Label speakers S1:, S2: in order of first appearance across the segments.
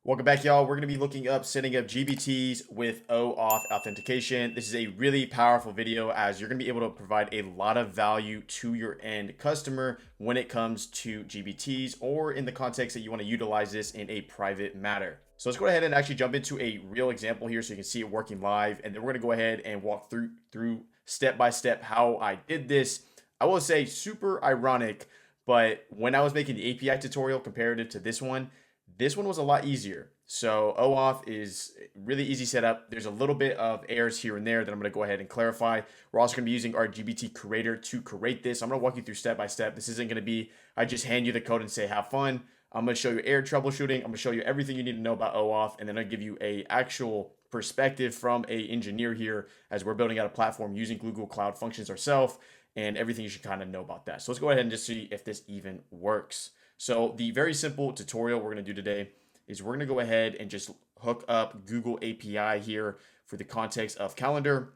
S1: Welcome back, y'all. We're going to be looking up setting up GPTs with OAuth authentication. This is a really powerful video as you're going to be able to provide a lot of value to your end customer when it comes to GPTs or in the context that you want to utilize this in a private matter. So let's go ahead and actually jump into a real example here so you can see it working live. And then we're going to go ahead and walk through step by step how I did this. I will say super ironic, but when I was making the API tutorial comparative to this one was a lot easier. So OAuth is really easy setup. There's a little bit of errors here and there that I'm going to go ahead and clarify. We're also going to be using our GPT Creator to create this. I'm going to walk you through step by step. This isn't going to be, I just hand you the code and say, have fun. I'm going to show you error troubleshooting. I'm going to show you everything you need to know about OAuth. And then I'll give you a actual perspective from a engineer here as we're building out a platform using Google Cloud Functions ourselves and everything you should kind of know about that. So let's go ahead and just see if this even works. So the very simple tutorial we're going to do today is we're going to go ahead and just hook up Google API here for the context of calendar,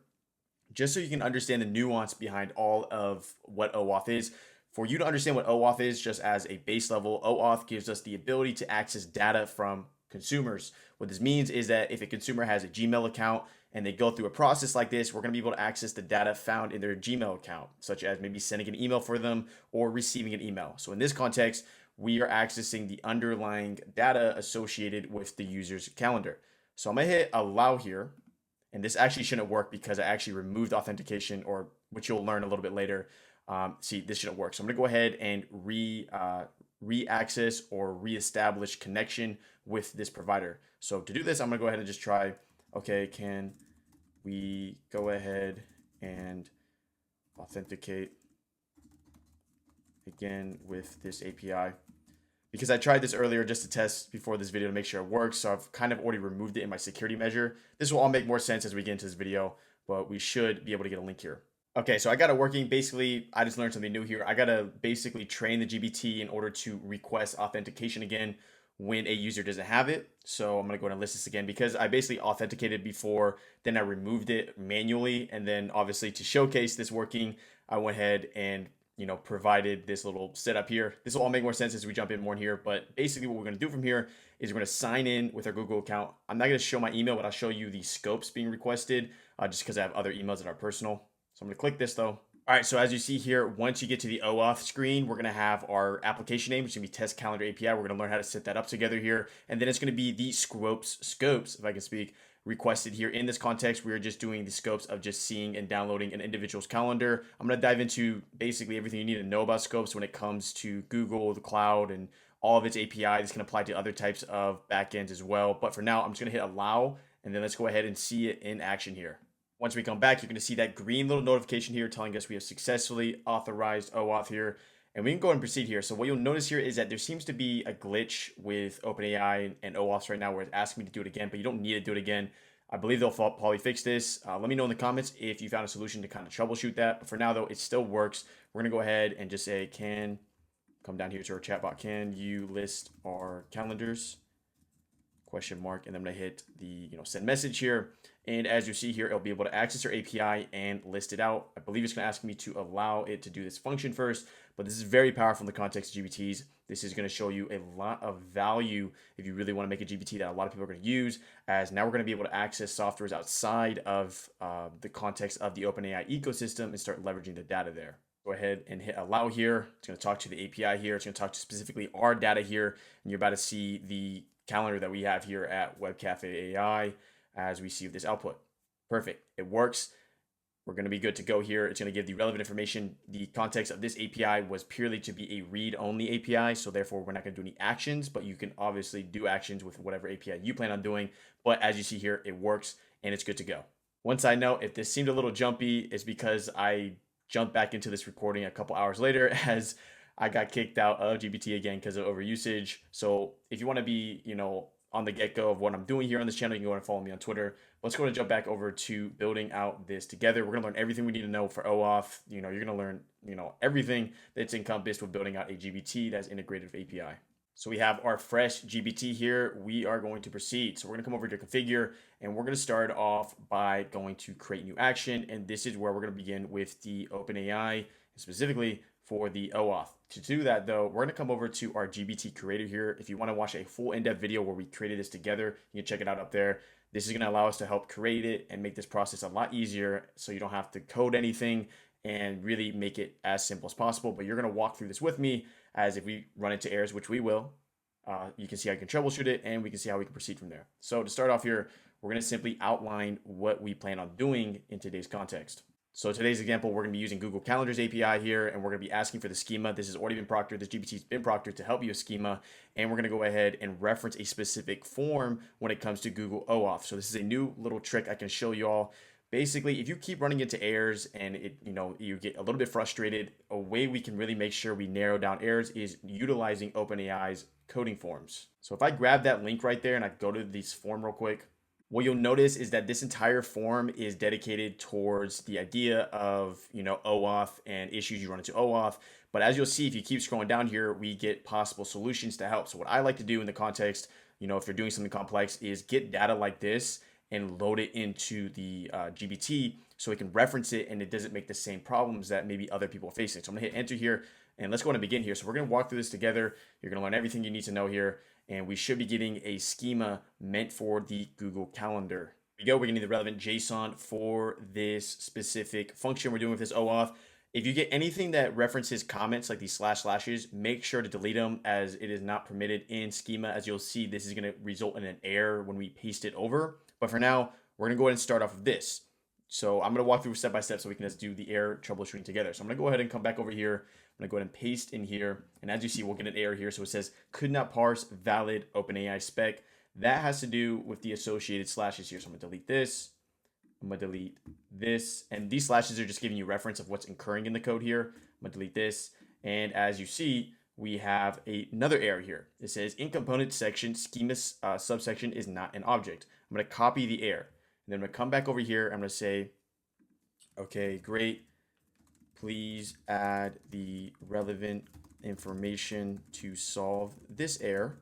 S1: just so you can understand the nuance behind all of what OAuth is. For you to understand what OAuth is, just as a base level, OAuth gives us the ability to access data from consumers. What this means is that if a consumer has a Gmail account and they go through a process like this, we're going to be able to access the data found in their Gmail account, such as maybe sending an email for them or receiving an email. So in this context, we are accessing the underlying data associated with the user's calendar. So I'm gonna hit allow here, and this actually shouldn't work because I actually removed authentication, or which you'll learn a little bit later. See, this shouldn't work. So I'm gonna go ahead and re-access or re-establish connection with this provider. So to do this, I'm gonna go ahead and just try, okay, can we go ahead and authenticate again with this API? Because I tried this earlier just to test before this video to make sure it works. So I've kind of already removed it in my security measure. This will all make more sense as we get into this video, but we should be able to get a link here. Okay, so I got it working. Basically, I just learned something new here. I got to basically train the GPT in order to request authentication again when a user doesn't have it. So I'm going to go ahead and list this again because I basically authenticated before, then I removed it manually. And then obviously to showcase this working, I went ahead and provided this little setup here. This will all make more sense as we jump in more in here. But basically what we're going to do from here is we're going to sign in with our Google account. I'm not going to show my email, but I'll show you the scopes being requested just because I have other emails that are personal. So I'm going to click this though. All right, so as you see here, once you get to the OAuth screen, we're going to have our application name, which is going to be Test Calendar API. We're going to learn how to set that up together here. And then it's going to be the scopes, if I can speak, requested here. In this context, we are just doing the scopes of just seeing and downloading an individual's calendar. I'm going to dive into basically everything you need to know about scopes when it comes to Google, the cloud, and all of its API. This can apply to other types of backends as well. But for now, I'm just going to hit allow, and then let's go ahead and see it in action here. Once we come back, you're going to see that green little notification here telling us we have successfully authorized OAuth here. And we can go and proceed here. So what you'll notice here is that there seems to be a glitch with OpenAI and OAuth right now where it's asking me to do it again, but you don't need to do it again. I believe they'll probably fix this. Let me know in the comments if you found a solution to kind of troubleshoot that. But for now, though, it still works. We're going to go ahead and just say, come down here to our chatbot. Can you list our calendars? Question mark, and then I'm going to hit the send message here. And as you see here, it'll be able to access your API and list it out. I believe it's going to ask me to allow it to do this function first, but this is very powerful in the context of GPTs. This is going to show you a lot of value if you really want to make a GPT that a lot of people are going to use, as now we're going to be able to access softwares outside of the context of the OpenAI ecosystem and start leveraging the data there. Go ahead and hit allow here. It's going to talk to the API here. It's going to talk to specifically our data here, and you're about to see the calendar that we have here at WebCafe AI as we see this output. Perfect. It works. We're going to be good to go here. It's going to give the relevant information. The context of this API was purely to be a read-only API, so therefore we're not going to do any actions, but you can obviously do actions with whatever API you plan on doing. But as you see here, it works and it's good to go. One side note, if this seemed a little jumpy, it's because I jumped back into this recording a couple hours later as I got kicked out of GPT again because of overusage. So if you want to be, on the get-go of what I'm doing here on this channel, you can go and follow me on Twitter. Let's go and jump back over to building out this together. We're going to learn everything we need to know for OAuth. You're going to learn, everything that's encompassed with building out a GPT that's integrated with API. So we have our fresh GPT here. We are going to proceed. So we're going to come over to configure, and we're going to start off by going to create new action. And this is where we're going to begin with the OpenAI, specifically for the OAuth. To do that though, we're gonna come over to our GPT Creator here. If you wanna watch a full in-depth video where we created this together, you can check it out up there. This is gonna allow us to help create it and make this process a lot easier so you don't have to code anything and really make it as simple as possible. But you're gonna walk through this with me as if we run into errors, which we will. You can see how you can troubleshoot it and we can see how we can proceed from there. So to start off here, we're gonna simply outline what we plan on doing in today's context. So today's example, we're going to be using Google Calendar's API here, and we're going to be asking for the schema. This has already been proctored. This GPT's been proctored to help you with schema, and we're going to go ahead and reference a specific form when it comes to Google OAuth. So this is a new little trick I can show you all. Basically, if you keep running into errors and you get a little bit frustrated, a way we can really make sure we narrow down errors is utilizing OpenAI's coding forms. So if I grab that link right there and I go to this form real quick, what you'll notice is that this entire form is dedicated towards the idea of, OAuth and issues you run into OAuth. But as you'll see, if you keep scrolling down here, we get possible solutions to help. So what I like to do in the context, if you're doing something complex, is get data like this and load it into the GPT so we can reference it and it doesn't make the same problems that maybe other people are facing. So I'm gonna hit enter here and let's go and begin here. So we're gonna walk through this together. You're gonna learn everything you need to know here. And we should be getting a schema meant for the Google Calendar. Here we go. We're gonna need the relevant JSON for this specific function we're doing with this OAuth. If you get anything that references comments like these slashes, make sure to delete them as it is not permitted in schema. As you'll see, this is gonna result in an error when we paste it over. But for now, we're gonna go ahead and start off with this. So I'm gonna walk through step by step so we can just do the error troubleshooting together. So I'm gonna go ahead and come back over here. I'm gonna go ahead and paste in here. And as you see, we'll get an error here. So it says, could not parse valid OpenAI spec. That has to do with the associated slashes here. So I'm gonna delete this. I'm gonna delete this. And these slashes are just giving you reference of what's occurring in the code here. I'm gonna delete this. And as you see, we have another error here. It says in component section, schema subsection is not an object. I'm gonna copy the error. And then I'm gonna come back over here. I'm gonna say, okay, great. Please add the relevant information to solve this error.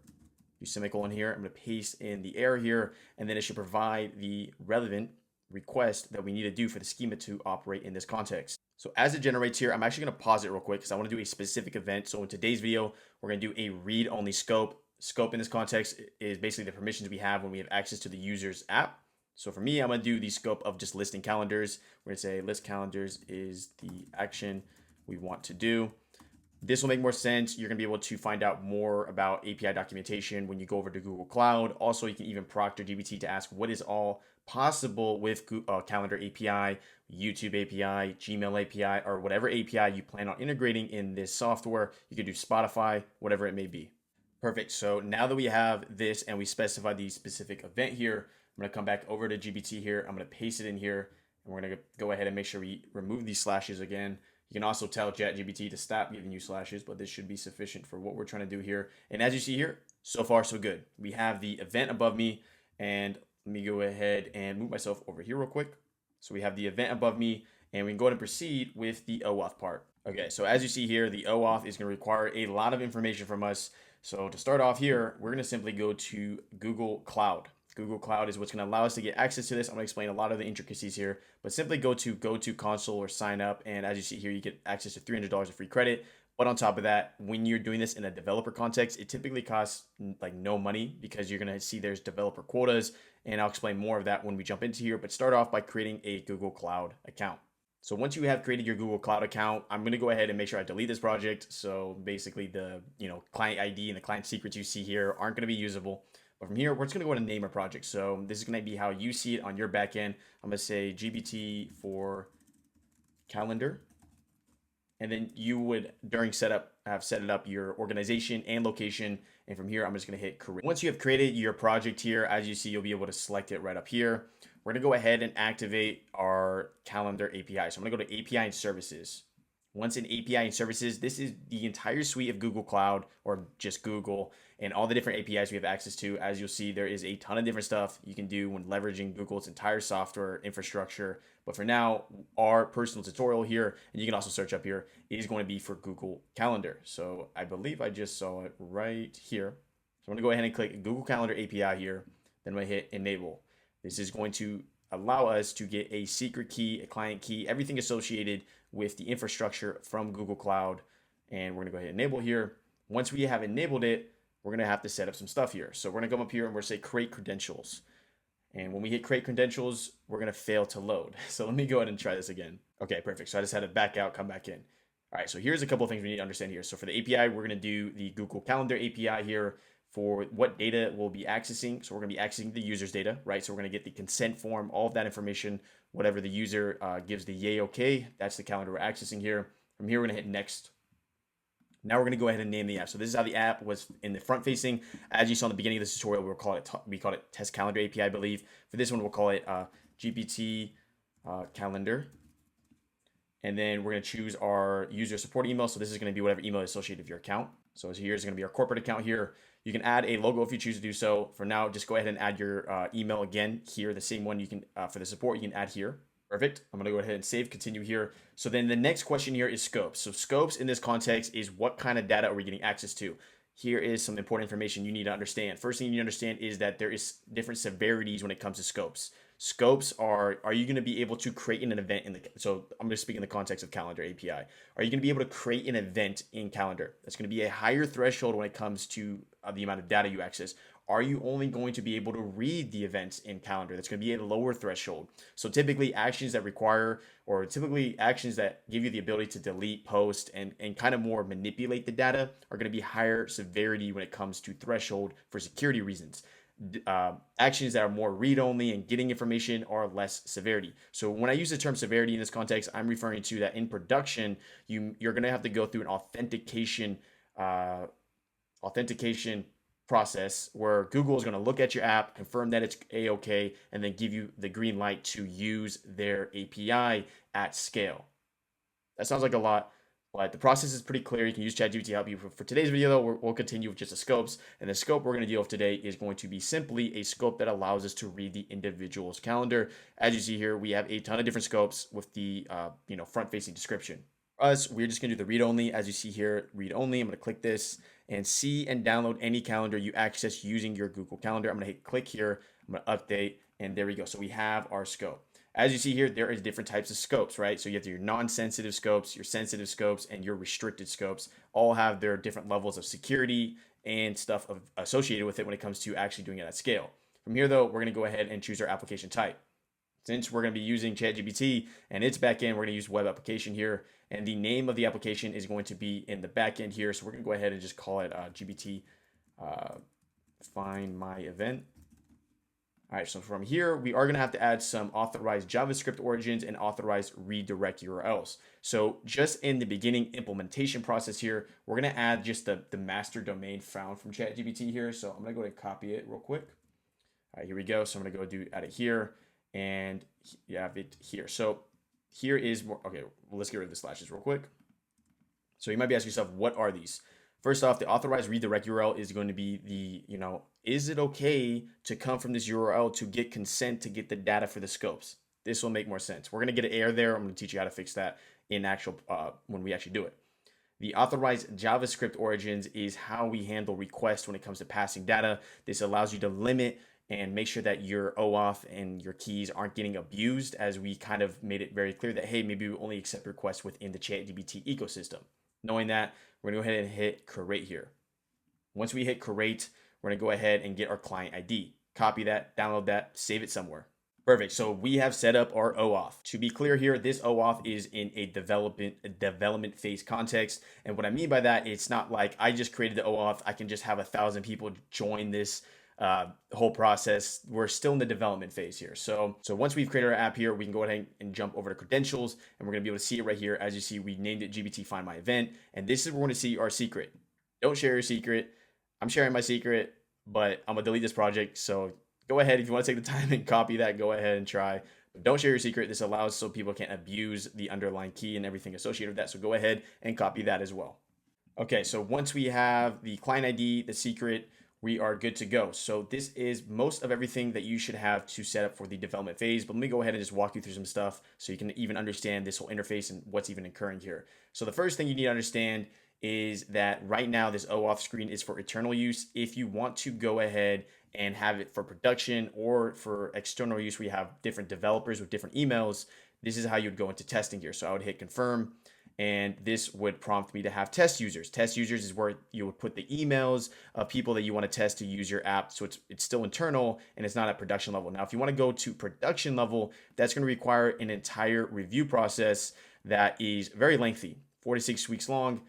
S1: Use semicolon here. I'm gonna paste in the error here, and then it should provide the relevant request that we need to do for the schema to operate in this context. So as it generates here, I'm actually gonna pause it real quick because I wanna do a specific event. So in today's video, we're gonna do a read-only scope. Scope in this context is basically the permissions we have when we have access to the user's app. So for me, I'm gonna do the scope of just listing calendars. We're gonna say list calendars is the action we want to do. This will make more sense. You're gonna be able to find out more about API documentation when you go over to Google Cloud. Also, you can even proctor GPT to ask what is all possible with Calendar API, YouTube API, Gmail API, or whatever API you plan on integrating in this software. You could do Spotify, whatever it may be. Perfect. So now that we have this and we specify the specific event here, I'm going to come back over to GPT here. I'm going to paste it in here and we're going to go ahead and make sure we remove these slashes again. You can also tell ChatGPT to stop giving you slashes, but this should be sufficient for what we're trying to do here. And as you see here, so far so good. We have the event above me, and let me go ahead and move myself over here real quick. So we have the event above me and we can go ahead and proceed with the OAuth part. Okay, so as you see here, the OAuth is going to require a lot of information from us. So to start off here, we're going to simply go to Google Cloud. Google Cloud is what's going to allow us to get access to this. I'm going to explain a lot of the intricacies here, but simply go to console or sign up. And as you see here, you get access to $300 of free credit. But on top of that, when you're doing this in a developer context, it typically costs like no money because you're going to see there's developer quotas. And I'll explain more of that when we jump into here, but start off by creating a Google Cloud account. So once you have created your Google Cloud account, I'm going to go ahead and make sure I delete this project. So basically the client ID and the client secrets you see here aren't going to be usable. But from here, we're just going to go ahead and name our project. So this is going to be how you see it on your backend. I'm going to say GPT for calendar. And then you would, during setup, have set it up your organization and location. And from here, I'm just going to hit create. Once you have created your project here, as you see, you'll be able to select it right up here. We're going to go ahead and activate our calendar API. So I'm going to go to API and services. Once in API and services, this is the entire suite of Google Cloud or just Google and all the different APIs we have access to. As you'll see, there is a ton of different stuff you can do when leveraging Google's entire software infrastructure. But for now, our personal tutorial here, and you can also search up here, is going to be for Google Calendar. So I believe I just saw it right here. So I'm going to go ahead and click Google Calendar API here. Then I'm going to hit enable. This is going to allow us to get a secret key, a client key, everything associated with the infrastructure from Google Cloud. and we're gonna go ahead and enable here. Once we have enabled it, we're gonna have to set up some stuff here. So we're gonna come up here and we're gonna say create credentials. And when we hit create credentials, we're gonna fail to load. So let me go ahead and try this again. Okay, perfect. So I just had to back out, come back in. All right, so here's a couple of things we need to understand here. So for the API, we're gonna do the Google Calendar API here for what data we'll be accessing. So we're gonna be accessing the user's data, right? So we're gonna get the consent form, all of that information, whatever the user gives the yay okay, that's the calendar we're accessing here. From here, we're gonna hit next. Now we're going to go ahead and name the app. So this is how the app was in the front facing. As you saw in the beginning of this tutorial, we called it Test Calendar API, I believe. For this one, we'll call it GPT Calendar. And then we're going to choose our user support email. So this is going to be whatever email is associated with your account. So here's going to be our corporate account here. You can add a logo if you choose to do so. For now, just go ahead and add your email again here. The same one you can for the support, you can add here. Perfect. I'm going to go ahead and save, continue here. So then the next question here is scopes. So scopes in this context is what kind of data are we getting access to? Here is some important information you need to understand. First thing you need to understand is that there is different severities when it comes to scopes. Scopes are you going to be able to create an event so I'm going to speak in the context of Calendar API. Are you going to be able to create an event in Calendar? That's going to be a higher threshold when it comes to the amount of data you access. Are you only going to be able to read the events in Calendar? That's going to be a lower threshold. So typically actions that require, or typically actions that give you the ability to delete, post, and kind of more manipulate the data are going to be higher severity when it comes to threshold for security reasons. Actions that are more read-only and getting information are less severity. So when I use the term severity in this context, I'm referring to that in production, you're going to have to go through an authentication process where Google is going to look at your app, confirm that it's A-OK, and then give you the green light to use their API at scale. That sounds like a lot, but the process is pretty clear. You can use ChatGPT to help you. For today's video, though, we'll continue with just the scopes. And the scope we're going to deal with today is going to be simply a scope that allows us to read the individual's calendar. As you see here, we have a ton of different scopes with the front-facing description. For us, we're just going to do the read-only. As you see here, read-only. I'm going to click this and see and download any calendar you access using your Google Calendar. I'm going to hit click here. I'm going to update, and there we go. So we have our scope. As you see here, there is different types of scopes, right? So you have your non-sensitive scopes, your sensitive scopes, and your restricted scopes. All have their different levels of security and stuff associated with it when it comes to actually doing it at scale. From here, though, we're going to go ahead and choose our application type. Since we're going to be using ChatGPT and its backend, we're going to use web application here. And the name of the application is going to be in the backend here. So we're going to go ahead and just call it GPT Find My Event. All right, so from here, we are going to have to add some authorized JavaScript origins and authorized redirect URLs. So just in the beginning implementation process here, we're going to add just the master domain found from ChatGPT here. So I'm going to go ahead and copy it real quick. All right, here we go. So I'm going to go add it here, and you have it here. So here is more, okay, well, let's get rid of the slashes real quick. So you might be asking yourself, what are these? First off, the authorized redirect URL is going to be the, is it okay to come from this URL to get consent to get the data for the scopes? This will make more sense. We're going to get an error there. I'm going to teach you how to fix that in actual, when we actually do it. The authorized JavaScript origins is how we handle requests when it comes to passing data. This allows you to limit and make sure that your OAuth and your keys aren't getting abused, as we kind of made it very clear that, hey, maybe we only accept requests within the ChatGPT ecosystem. Knowing that, we're going to go ahead and hit create here. Once we hit create, we're going to go ahead and get our client ID. Copy that, download that, save it somewhere. Perfect. So we have set up our OAuth. To be clear here, this OAuth is in a development phase context. And what I mean by that, it's not like I just created the OAuth. I can just have 1,000 people join this whole process. We're still in the development phase here. So once we've created our app here, we can go ahead and jump over to credentials, and we're going to be able to see it right here. As you see, we named it GPT Find My Event, and this is where we're going to see our secret. Don't share your secret. I'm sharing my secret, but I'm gonna delete this project. So go ahead, if you want to take the time and copy that, go ahead and try. But don't share your secret. This allows so people can't abuse the underlying key and everything associated with that. So go ahead and copy that as well. Okay, so once we have the client ID, the secret, we are good to go. So this is most of everything that you should have to set up for the development phase. But let me go ahead and just walk you through some stuff so you can even understand this whole interface and what's even occurring here. So the first thing you need to understand is that right now this OAuth screen is for internal use. If you want to go ahead and have it for production or for external use, we have different developers with different emails. This is how you'd go into testing here. So I would hit confirm, And this would prompt me to have test users. Test users is where you would put the emails of people that you want to test to use your app. So it's still internal and it's not at production level. Now, if you want to go to production level, that's going to require an entire review process that is very lengthy, 4 to 6 weeks long,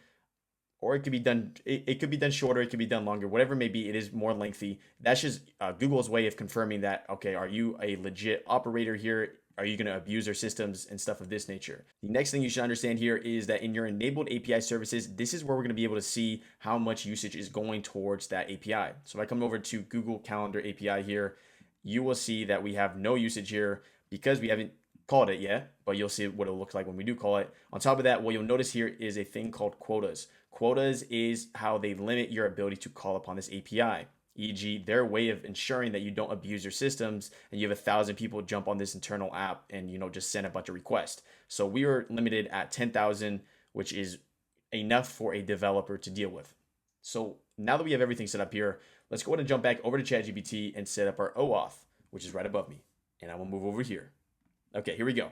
S1: or it could be done. It could be done shorter. It could be done longer. Whatever it may be, it is more lengthy. That's just Google's way of confirming that. Okay, are you a legit operator here? Are you going to abuse their systems and stuff of this nature? The next thing you should understand here is that in your enabled API services, this is where we're going to be able to see how much usage is going towards that API. So if I come over to Google Calendar API here, you will see that we have no usage here because we haven't called it yet, but you'll see what it looks like when we do call it. On top of that, what you'll notice here is a thing called quotas. Quotas is how they limit your ability to call upon this API, e.g. their way of ensuring that you don't abuse your systems and you have 1,000 people jump on this internal app and just send a bunch of requests. So we are limited at 10,000, which is enough for a developer to deal with. So now that we have everything set up here, let's go ahead and jump back over to ChatGPT and set up our OAuth, which is right above me. And I will move over here. Okay, here we go.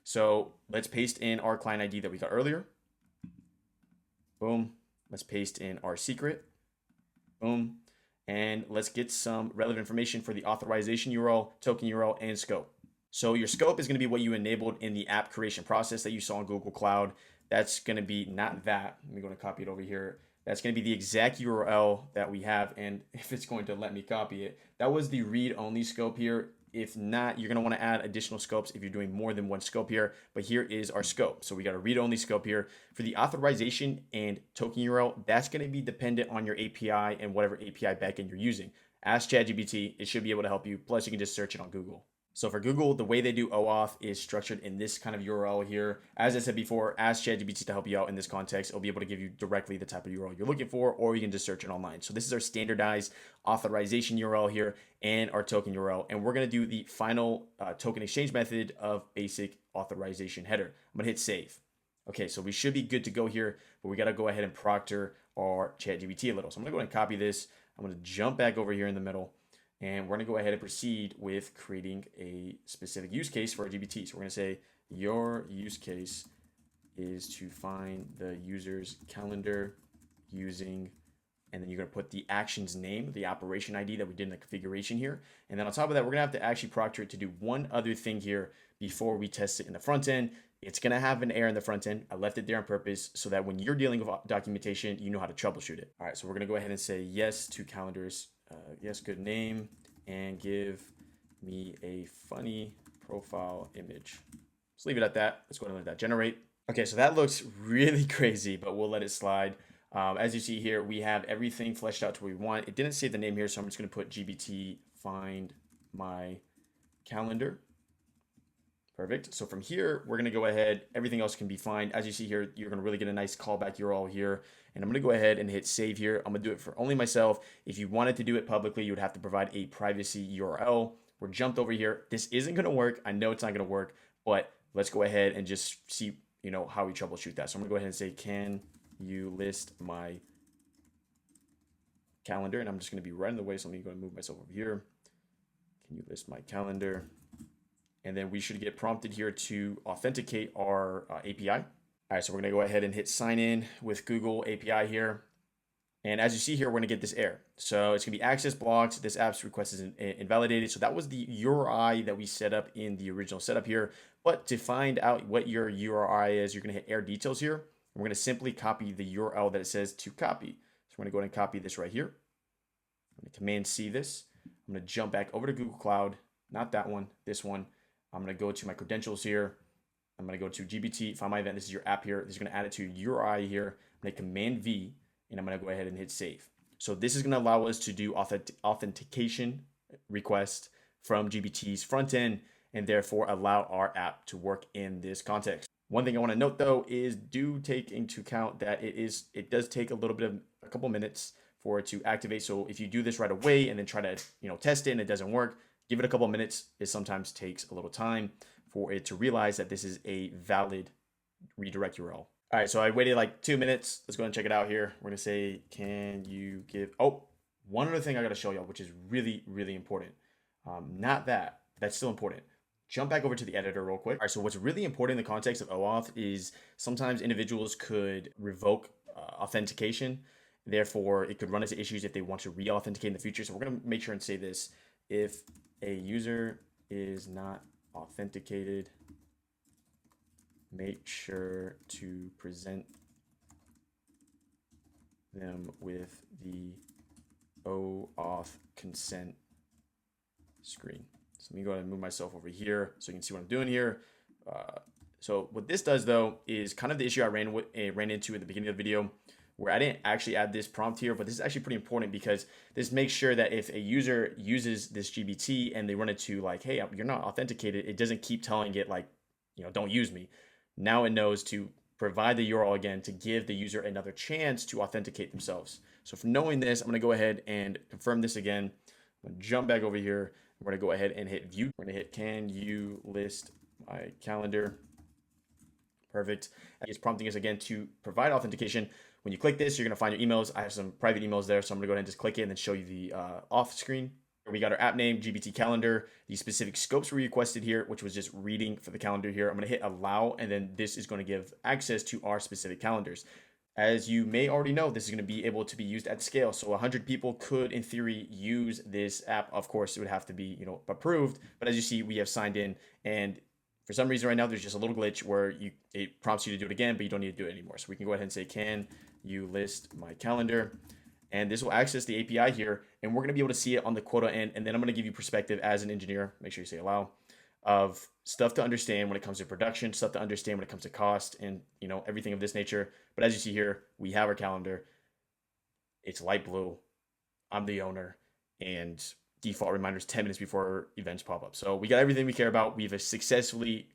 S1: So let's paste in our client ID that we got earlier. Boom. Let's paste in our secret. Boom. And let's get some relevant information for the authorization URL, token URL, and scope. So your scope is going to be what you enabled in the app creation process that you saw in Google Cloud. That's going to be not that. Let me go and copy it over here. That's going to be the exact URL that we have. And if it's going to let me copy it, that was the read-only scope here. If not, you're going to want to add additional scopes if you're doing more than one scope here. But here is our scope. So we got a read-only scope here. For the authorization and token URL, that's going to be dependent on your API and whatever API backend you're using. Ask ChatGPT. It should be able to help you. Plus, you can just search it on Google. So for Google, the way they do OAuth is structured in this kind of URL here. As I said before, ask ChatGPT to help you out in this context. It'll be able to give you directly the type of URL you're looking for, or you can just search it online. So this is our standardized authorization URL here and our token URL. And we're going to do the final token exchange method of basic authorization header. I'm going to hit save. Okay, so we should be good to go here, but we got to go ahead and proctor our ChatGPT a little. So I'm going to go ahead and copy this. I'm going to jump back over here in the middle. And we're going to go ahead and proceed with creating a specific use case for our GPT. So we're going to say your use case is to find the user's calendar using, and then you're going to put the action's name, the operation ID that we did in the configuration here. And then on top of that, we're going to have to actually proctor it to do one other thing here before we test it in the front end. It's going to have an error in the front end. I left it there on purpose so that when you're dealing with documentation, you know how to troubleshoot it. All right, so we're going to go ahead and say yes to calendars. Yes, good name, and give me a funny profile image. Let's leave it at that. Let's go ahead and let that generate. Okay, so that looks really crazy, but we'll let it slide. As you see here, we have everything fleshed out to what we want. It didn't say the name here, so I'm just going to put GPT find my calendar. Perfect. So from here, we're going to go ahead. Everything else can be fine. As you see here, you're going to really get a nice callback URL here. And I'm going to go ahead and hit save here. I'm going to do it for only myself. If you wanted to do it publicly, you would have to provide a privacy URL. We're jumped over here. This isn't going to work. I know it's not going to work, but let's go ahead and just see, how we troubleshoot that. So I'm going to go ahead and say, can you list my calendar? And I'm just going to be right in the way. So let me go and move myself over here. Can you list my calendar? And then we should get prompted here to authenticate our API. All right, so we're gonna go ahead and hit sign in with Google API here. And as you see here, we're gonna get this error. So it's gonna be access blocked. This app's request is invalidated. So that was the URI that we set up in the original setup here. But to find out what your URI is, you're gonna hit error details here. And we're gonna simply copy the URL that it says to copy. So we're gonna go ahead and copy this right here. I'm gonna Command C this. I'm gonna jump back over to Google Cloud, not that one, this one. I'm going to go to my credentials here. I'm going to go to GPT, find my event. This is your app here. This is going to add it to URI here. I'm going to Command V, and I'm going to go ahead and hit save. So this is going to allow us to do authentication requests from GPT's front end, and therefore allow our app to work in this context. One thing I want to note though is do take into account that it does take a couple minutes for it to activate. So if you do this right away and then try to test it and it doesn't work, give it a couple of minutes. It sometimes takes a little time for it to realize that this is a valid redirect URL. All right, so I waited like 2 minutes. Let's go and check it out here. We're gonna say, can you give, one other thing I gotta show y'all, which is really, really important. Not that, that's still important. jump back over to the editor real quick. All right, so what's really important in the context of OAuth is sometimes individuals could revoke authentication. Therefore, it could run into issues if they want to re-authenticate in the future. So we're going to make sure and say this. If a user is not authenticated, make sure to present them with the OAuth consent screen. So let me go ahead and move myself over here so you can see what I'm doing here. So what this does though is kind of the issue I ran into at the beginning of the video, where I didn't actually add this prompt here, but this is actually pretty important because this makes sure that if a user uses this GPT and they run into like, hey, you're not authenticated, it doesn't keep telling it like, don't use me. Now it knows to provide the URL again to give the user another chance to authenticate themselves. So for knowing this, I'm going to go ahead and confirm this again. I'm going to jump back over here. We're going to go ahead and hit view. We're going to hit, can you list my calendar? Perfect. It's prompting us again to provide authentication. When you click this, you're going to find your emails. I have some private emails there, so I'm going to go ahead and just click it and then show you the auth screen. We got our app name, GPT calendar, the specific scopes we requested here, which was just reading for the calendar here. I'm going to hit allow, and then this is going to give access to our specific calendars. As you may already know, this is going to be able to be used at scale. So 100 people could, in theory, use this app. Of course, it would have to be, approved. But as you see, we have signed in, and for some reason right now, there's just a little glitch where it prompts you to do it again, but you don't need to do it anymore. So we can go ahead and say, can you list my calendar? And this will access the API here, and we're going to be able to see it on the quota end. And then I'm going to give you perspective as an engineer. Make sure you say allow, of stuff to understand when it comes to production, stuff to understand when it comes to cost, and everything of this nature. But as you see here, we have our calendar. It's light blue. I'm the owner, and default reminders 10 minutes before events pop up. So we got everything we care about. We've successfully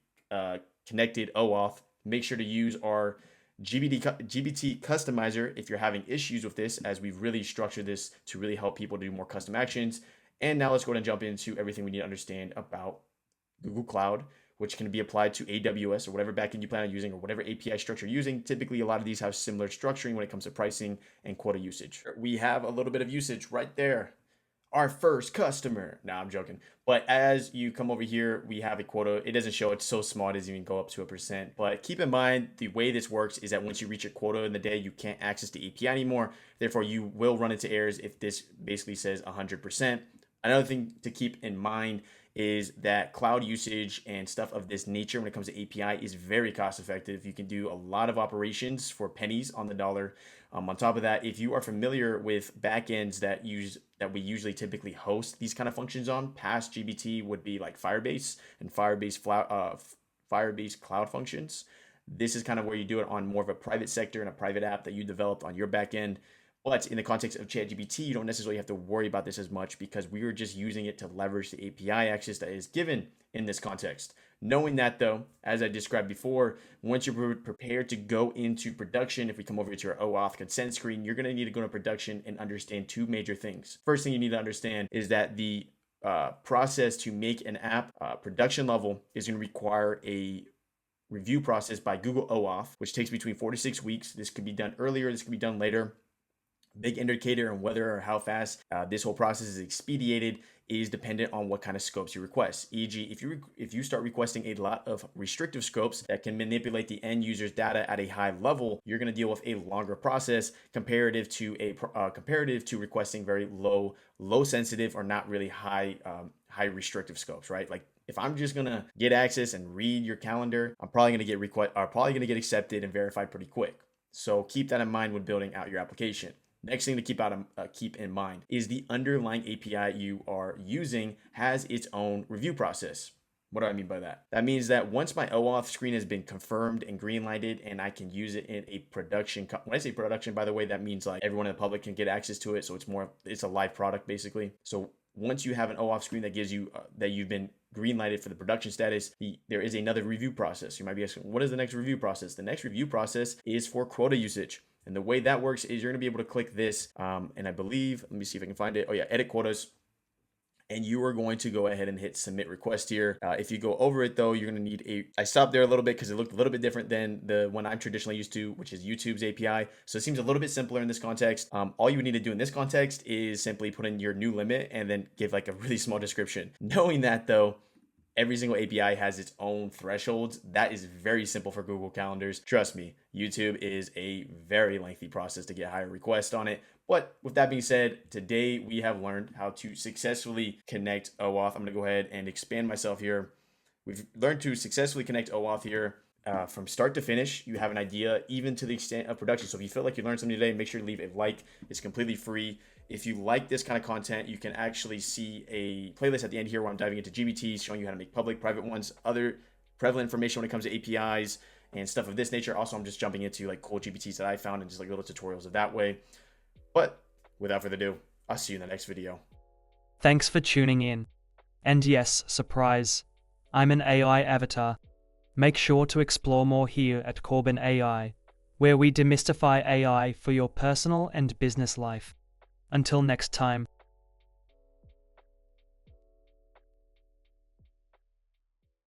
S1: connected OAuth. Make sure to use our GPT customizer if you're having issues with this, as we've really structured this to really help people do more custom actions. And now let's go ahead and jump into everything we need to understand about Google Cloud, which can be applied to AWS or whatever backend you plan on using or whatever API structure you're using. Typically, a lot of these have similar structuring when it comes to pricing and quota usage. We have a little bit of usage right there. Our first customer. Nah, I'm joking. But as you come over here, we have a quota. It doesn't show. It's so small, it doesn't even go up to 1%. But keep in mind, the way this works is that once you reach a quota in the day, you can't access the API anymore. Therefore, you will run into errors if this basically says 100%. Another thing to keep in mind is that cloud usage and stuff of this nature when it comes to API is very cost effective. You can do a lot of operations for pennies on the dollar. On top of that, if you are familiar with backends that we usually typically host these kind of functions on, past GPT would be like Firebase and Firebase Cloud Functions. This is kind of where you do it on more of a private sector and a private app that you developed on your backend. But in the context of ChatGPT, you don't necessarily have to worry about this as much because we are just using it to leverage the API access that is given in this context. Knowing that though, as I described before, once you're prepared to go into production, if we come over to our OAuth consent screen, you're going to need to go to production and understand two major things. First thing you need to understand is that the process to make an app production level is going to require a review process by Google OAuth, which takes between 4 to 6 weeks. This could be done earlier, this could be done later. Big indicator on whether or how fast this whole process is expedited is dependent on what kind of scopes you request. E.g., if you start requesting a lot of restrictive scopes that can manipulate the end user's data at a high level, you're going to deal with a longer process comparative to requesting very low sensitive or not really high restrictive scopes, right? Like if I'm just gonna get access and read your calendar, I'm probably gonna get accepted and verified pretty quick. So keep that in mind when building out your application. Next thing to keep in mind is the underlying API you are using has its own review process. What do I mean by that? That means that once my OAuth screen has been confirmed and green-lighted and I can use it in a production, when I say production, by the way, that means like everyone in the public can get access to it. So it's a live product basically. So once you have an OAuth screen that gives you that you've been green-lighted for the production status, there is another review process. You might be asking, what is the next review process? The next review process is for quota usage. And the way that works is you're going to be able to click this. And I believe, let me see if I can find it. Oh yeah, edit quotas. And you are going to go ahead and hit submit request here. If you go over it though, you're going to need I stopped there a little bit because it looked a little bit different than the one I'm traditionally used to, which is YouTube's API. So it seems a little bit simpler in this context. All you would need to do in this context is simply put in your new limit and then give like a really small description. Knowing that though, Every single API has its own thresholds. That is very simple for Google Calendars. Trust me, YouTube is a very lengthy process to get higher requests on it. But with that being said, today we have learned how to successfully connect OAuth. I'm going to go ahead and expand myself here. We've learned to successfully connect OAuth here from start to finish. You have an idea, even to the extent of production. So if you feel like you learned something today, make sure to leave a like. It's completely free. If you like this kind of content, you can actually see a playlist at the end here where I'm diving into GPTs, showing you how to make public, private ones, other prevalent information when it comes to APIs and stuff of this nature. Also, I'm just jumping into like cool GPTs that I found and just like little tutorials of that way. But without further ado, I'll see you in the next video.
S2: Thanks for tuning in. And yes, surprise, I'm an AI avatar. Make sure to explore more here at Corbin AI, where we demystify AI for your personal and business life. Until next time.